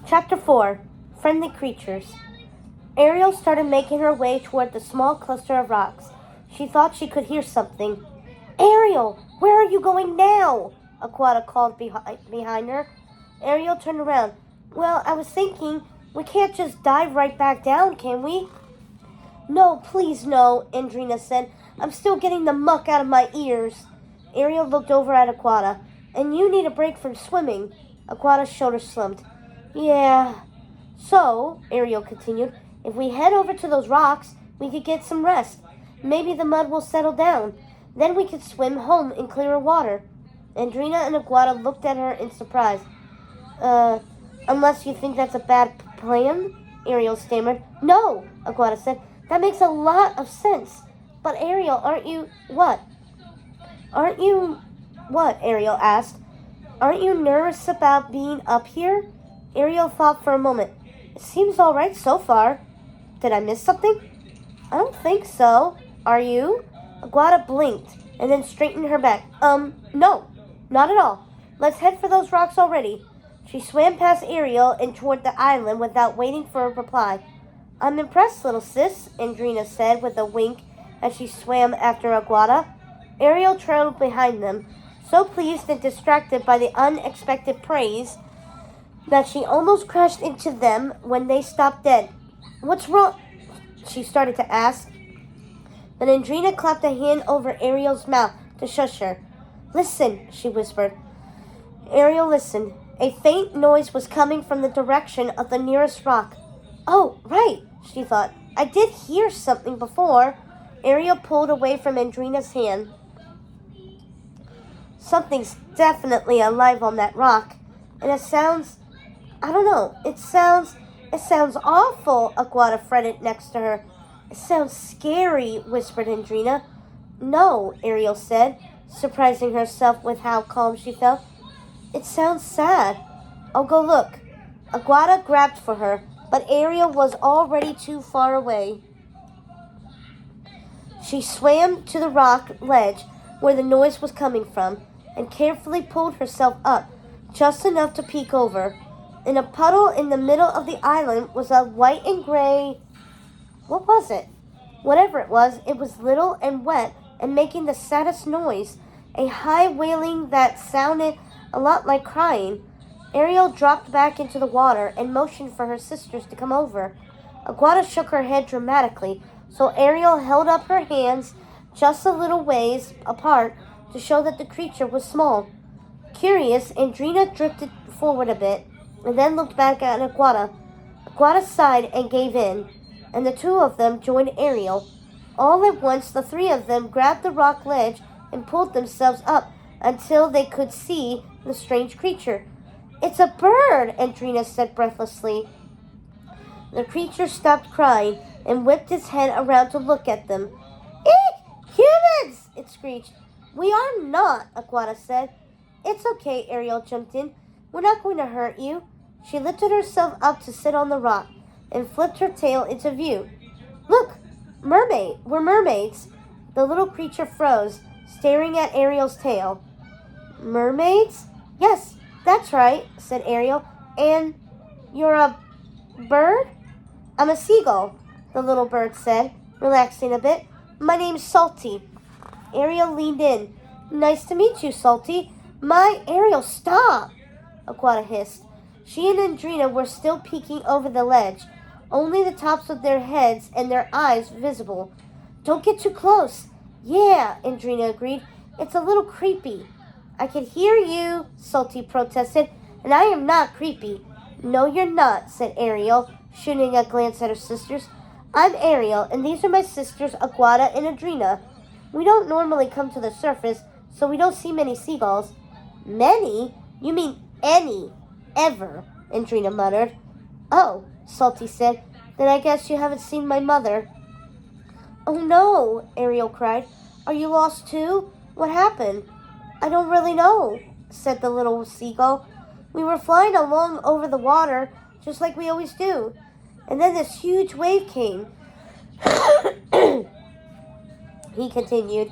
Chapter 4. Friendly Creatures. Ariel started making her way toward the small cluster of rocks. She thought she could hear something. Ariel, where are you going now? Aquata called behind her. Ariel turned around. Well, I was thinking, we can't just dive right back down, can we? No, please no, Andrina said. I'm still getting the muck out of my ears. Ariel looked over at Aquata. And you need a break from swimming. Aquata's shoulders slumped. Yeah. So, Ariel continued, if we head over to those rocks, we could get some rest. Maybe the mud will settle down. Then we could swim home in clearer water. Andrina and Aquata looked at her in surprise. Unless you think that's a bad plan? Ariel stammered. No, Aquata said. That makes a lot of sense. But Ariel, aren't you... What? What? Ariel asked. Aren't you nervous about being up here? Ariel thought for a moment. It seems all right so far. Did I miss something? I don't think so. Are you? Aguada blinked and then straightened her back. No, not at all. Let's head for those rocks already. She swam past Ariel and toward the island without waiting for a reply. I'm impressed, little sis, Andrina said with a wink as she swam after Aguada. Ariel trailed behind them, so pleased and distracted by the unexpected praise that she almost crashed into them when they stopped dead. What's wrong? She started to ask, but Andrina clapped a hand over Ariel's mouth to shush her. Listen, she whispered. Ariel listened. A faint noise was coming from the direction of the nearest rock. Oh, right, she thought. I did hear something before. Ariel pulled away from Andrina's hand. Something's definitely alive on that rock. And it sounds... I don't know. It sounds awful, Aguada fretted next to her. It sounds scary, whispered Andrina. No, Ariel said, surprising herself with how calm she felt. It sounds sad. I'll go look. Aguada grabbed for her, but Ariel was already too far away. She swam to the rock ledge where the noise was coming from and carefully pulled herself up, just enough to peek over. In a puddle in the middle of the island was a white and gray... What was it? Whatever it was little and wet and making the saddest noise, a high wailing that sounded a lot like crying. Ariel dropped back into the water and motioned for her sisters to come over. Aguada shook her head dramatically, so Ariel held up her hands just a little ways apart to show that the creature was small. Curious, Andrina drifted forward a bit and then looked back at Aguada. Aguada sighed and gave in, and the two of them joined Ariel. All at once, the three of them grabbed the rock ledge and pulled themselves up until they could see the strange creature. It's a bird, Andrina said breathlessly. The creature stopped crying and whipped its head around to look at them. Eek! Humans! It screeched. We are not, Aguada said. It's okay, Ariel jumped in. We're not going to hurt you. She lifted herself up to sit on the rock and flipped her tail into view. Look, mermaid. We're mermaids. The little creature froze, staring at Ariel's tail. Mermaids? Yes, that's right, said Ariel. And you're a bird? I'm a seagull, the little bird said, relaxing a bit. My name's Salty. Ariel leaned in. Nice to meet you, Salty. Ariel, stop! Aquata hissed. She and Andrina were still peeking over the ledge, only the tops of their heads and their eyes visible. Don't get too close. Yeah, Andrina agreed. It's a little creepy. I can hear you, Salty protested, and I am not creepy. No, you're not, said Ariel, shooting a glance at her sisters. I'm Ariel, and these are my sisters, Aguada and Andrina. We don't normally come to the surface, so we don't see many seagulls. Many? You mean any? Ever, Andrina muttered. Oh, Salty said. Then I guess you haven't seen my mother. Oh no, Ariel cried. Are you lost too? What happened? I don't really know, said the little seagull. We were flying along over the water, just like we always do. And then this huge wave came. He continued,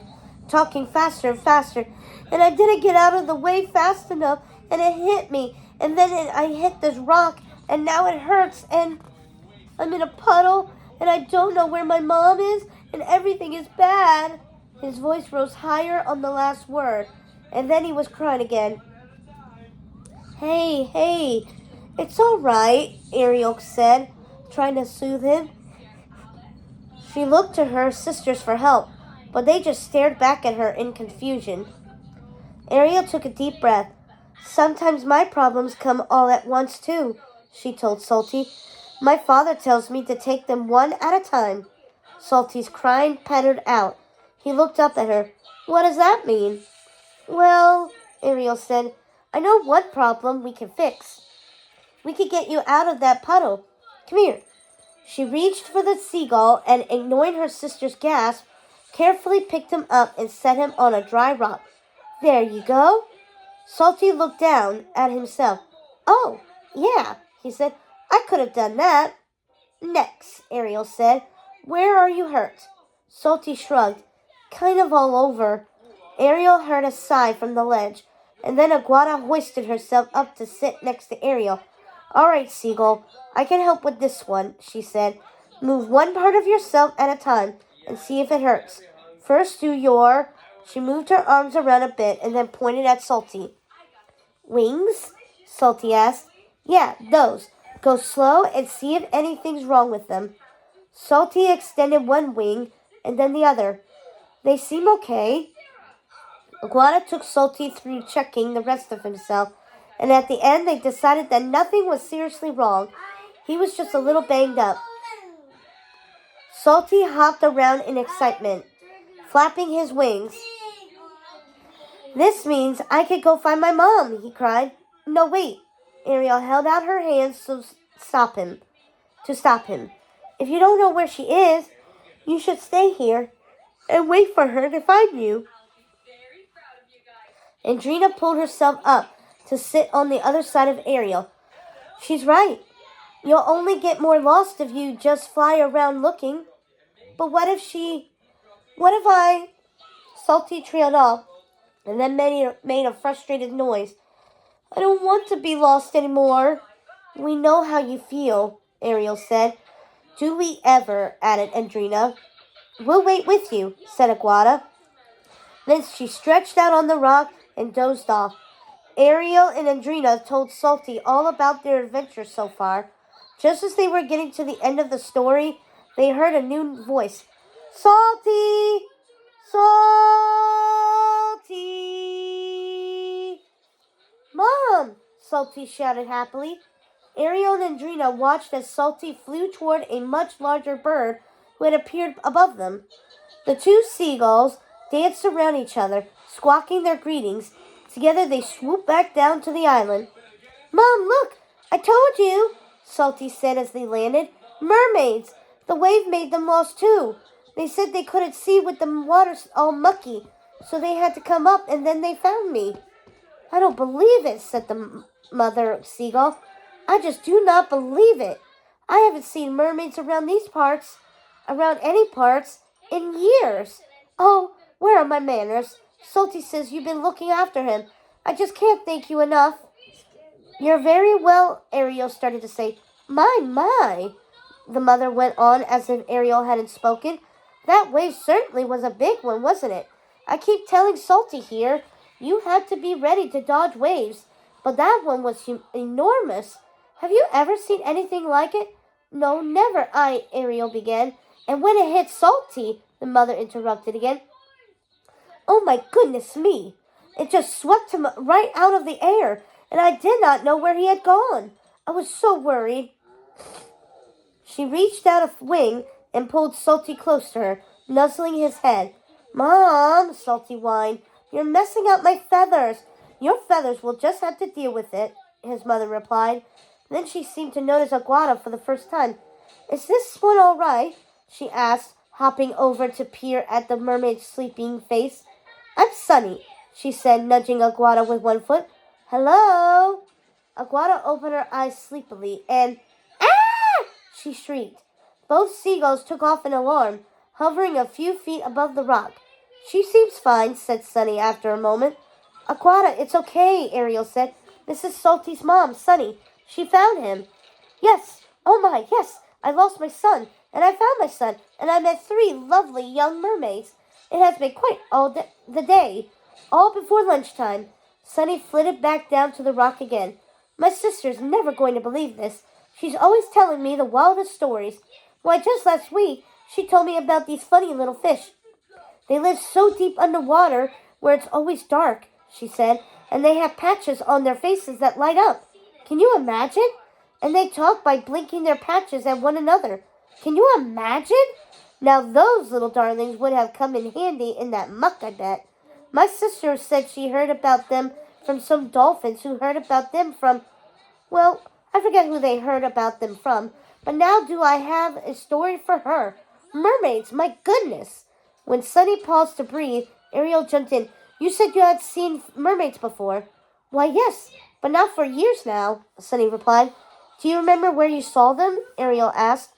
talking faster and faster. And I didn't get out of the wave fast enough, and it hit me. And then I hit this rock and now it hurts, and I'm in a puddle, and I don't know where my mom is, and everything is bad. His voice rose higher on the last word, and then he was crying again. Hey, it's all right, Ariel said, trying to soothe him. She looked to her sisters for help, but they just stared back at her in confusion. Ariel took a deep breath. Sometimes my problems come all at once, too, she told Salty. My father tells me to take them one at a time. Salty's crying pettered out. He looked up at her. What does that mean? Well, Ariel said, I know one problem we can fix. We could get you out of that puddle. Come here. She reached for the seagull and, ignoring her sister's gasp, carefully picked him up and set him on a dry rock. There you go. Salty looked down at himself. Oh, yeah, he said. I could have done that. Next, Ariel said. Where are you hurt? Salty shrugged. Kind of all over. Ariel heard a sigh from the ledge, and then Aguada hoisted herself up to sit next to Ariel. All right, Seagull, I can help with this one, she said. Move one part of yourself at a time and see if it hurts. First do your... She moved her arms around a bit and then pointed at Salty. Wings? Salty asked. Yeah, those. Go slow and see if anything's wrong with them. Salty extended one wing and then the other. They seem okay. Aguada took Salty through checking the rest of himself, and at the end they decided that nothing was seriously wrong. He was just a little banged up. Salty hopped around in excitement, flapping his wings. This means I could go find my mom, he cried. No, wait. Ariel held out her hands to stop him. If you don't know where she is, you should stay here and wait for her to find you. Andrina pulled herself up to sit on the other side of Ariel. She's right. You'll only get more lost if you just fly around looking. But what if I... Salty trailed off and then made a frustrated noise. I don't want to be lost anymore. We know how you feel, Ariel said. Do we ever, added Andrina. We'll wait with you, said Aguada. Then she stretched out on the rock and dozed off. Ariel and Andrina told Salty all about their adventure so far. Just as they were getting to the end of the story, they heard a new voice. Salty! Salty! Mom! Salty shouted happily. Ariel and Andrina watched as Salty flew toward a much larger bird who had appeared above them. The two seagulls danced around each other, squawking their greetings. Together they swooped back down to the island. Mom, look! I told you! Salty said as they landed. Mermaids! The wave made them lost too. They said they couldn't see with the water all mucky, so they had to come up and then they found me. I don't believe it, said the mother seagull. I just do not believe it. I haven't seen mermaids around any parts, in years. Oh, where are my manners? Salty says you've been looking after him. I just can't thank you enough. You're very well, Ariel started to say. My, the mother went on as if Ariel hadn't spoken. That wave certainly was a big one, wasn't it? I keep telling Salty here, you had to be ready to dodge waves, but that one was enormous. Have you ever seen anything like it? No, never, Ariel began. And when it hit Salty, the mother interrupted again. Oh my goodness me! It just swept him right out of the air, and I did not know where he had gone. I was so worried. She reached out a wing and pulled Salty close to her, nuzzling his head. Mom, Salty whined, you're messing up my feathers. Your feathers will just have to deal with it, his mother replied. Then she seemed to notice Aguada for the first time. Is this one all right? She asked, hopping over to peer at the mermaid's sleeping face. I'm Sunny, she said, nudging Aguada with one foot. Hello? Aguada opened her eyes sleepily and... Ah! She shrieked. Both seagulls took off in alarm, hovering a few feet above the rock. She seems fine, said Sunny after a moment. Aguada, it's okay, Ariel said. This is Salty's mom, Sunny. She found him. Yes, oh my, yes, I lost my son, and I found my son, and I met three lovely young mermaids. It has been quite all the day, all before lunchtime. Sunny flitted back down to the rock again. My sister's never going to believe this. She's always telling me the wildest stories. Why, just last week, she told me about these funny little fish. They live so deep underwater where it's always dark, she said, and they have patches on their faces that light up. Can you imagine? And they talk by blinking their patches at one another. Can you imagine? Now those little darlings would have come in handy in that muck, I bet. My sister said she heard about them from some dolphins who heard about them from, well, I forget who they heard about them from, but now do I have a story for her. Mermaids, my goodness. When Sunny paused to breathe, Ariel jumped in. You said you had seen mermaids before. Why, yes, but not for years now, Sunny replied. Do you remember where you saw them? Ariel asked.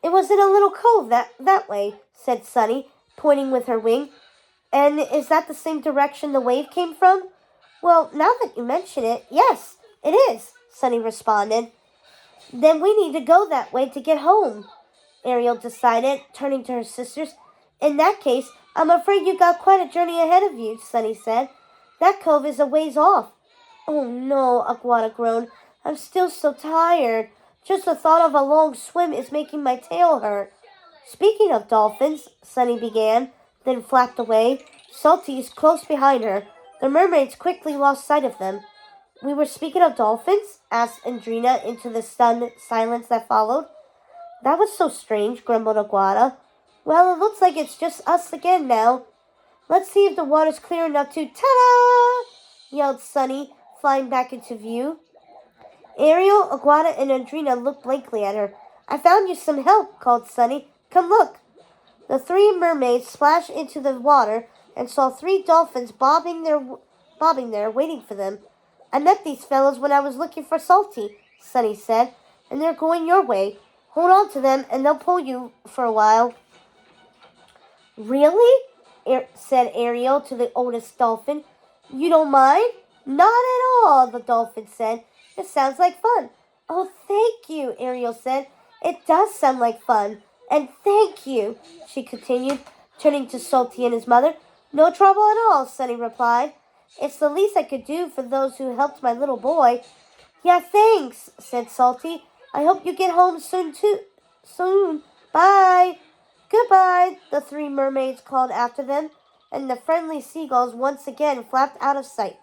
It was in a little cove that way, said Sunny, pointing with her wing. And is that the same direction the wave came from? Well, now that you mention it, yes, it is, Sunny responded. Then we need to go that way to get home, Ariel decided, turning to her sisters. In that case, I'm afraid you got quite a journey ahead of you, Sunny said. That cove is a ways off. Oh no, Aguada groaned. I'm still so tired. Just the thought of a long swim is making my tail hurt. Speaking of dolphins, Sunny began, then flapped away. Salty's close behind her. The mermaids quickly lost sight of them. We were speaking of dolphins? Asked Andrina into the stunned silence that followed. That was so strange, grumbled Aguada. Well, it looks like it's just us again now. Let's see if the water's clear enough to ta-da! Yelled Sunny, flying back into view. Ariel, Aguada, and Andrina looked blankly at her. I found you some help, called Sunny. Come look. The three mermaids splashed into the water and saw three dolphins bobbing there, waiting for them. I met these fellows when I was looking for Salty, Sunny said, and they're going your way. Hold on to them, and they'll pull you for a while. Really? Said Ariel to the oldest dolphin. You don't mind? Not at all, the dolphin said. It sounds like fun. Oh, thank you, Ariel said. It does sound like fun. And thank you, she continued, turning to Salty and his mother. No trouble at all, Sunny replied. It's the least I could do for those who helped my little boy. Yeah, thanks, said Salty. I hope you get home soon, too. Soon. Bye. Goodbye, the three mermaids called after them, and the friendly seagulls once again flapped out of sight.